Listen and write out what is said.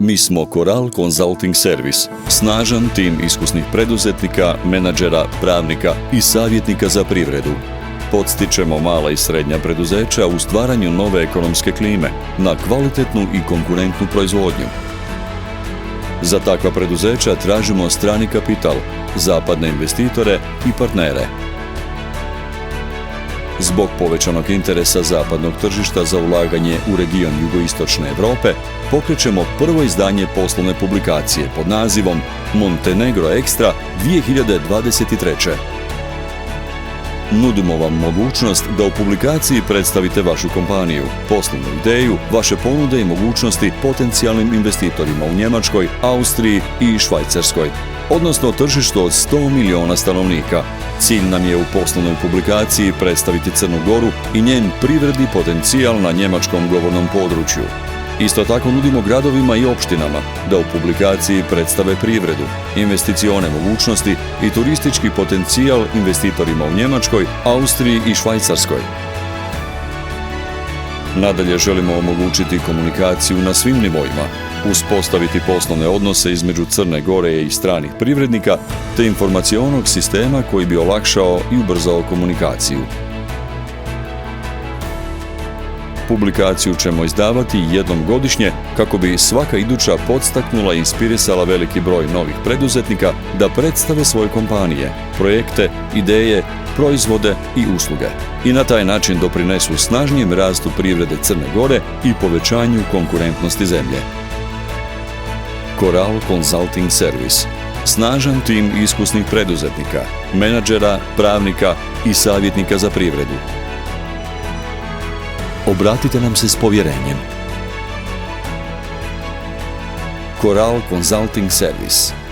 Mi smo Coral Consulting Service, snažan tim iskusnih preduzetnika, menadžera, pravnika i savjetnika za privredu. Podstičemo mala i srednja preduzeća u stvaranju nove ekonomske klime na kvalitetnu i konkurentnu proizvodnju. Za takva preduzeća tražimo strani kapital, zapadne investitore i partnere. Zbog povećanog interesa zapadnog tržišta za ulaganje u region jugoistočne Europe, pokrećemo prvo izdanje poslovne publikacije pod nazivom Montenegro Extra 2023. Nudimo vam mogućnost da u publikaciji predstavite vašu kompaniju, poslovnu ideju, vaše ponude i mogućnosti potencijalnim investitorima u Njemačkoj, Austriji i Švajcarskoj, odnosno tržištu od 100 miliona stanovnika. Cilj nam je u poslovnoj publikaciji predstaviti Crnu Goru i njen privredni potencijal na njemačkom govornom području. Isto tako nudimo gradovima i opštinama da u publikaciji predstave privredu, investicione mogućnosti i turistički potencijal investitorima u Njemačkoj, Austriji i Švajcarskoj. Nadalje želimo omogućiti komunikaciju na svim nivoima, uspostaviti poslovne odnose između Crne Gore i stranih privrednika, te informacionog sistema koji bi olakšao i ubrzao komunikaciju. Publikaciju ćemo izdavati jednom godišnje kako bi svaka iduća podstaknula i inspirisala veliki broj novih preduzetnika da predstave svoje kompanije, projekte, ideje, proizvode i usluge i na taj način doprinesu snažnijem rastu privrede Crne Gore i povećanju konkurentnosti zemlje. Coral Consulting Service. Snažan tim iskusnih preduzetnika, menadžera, pravnika i savjetnika za privredu. Obratite nam se s povjerenjem. Coral Consulting Service.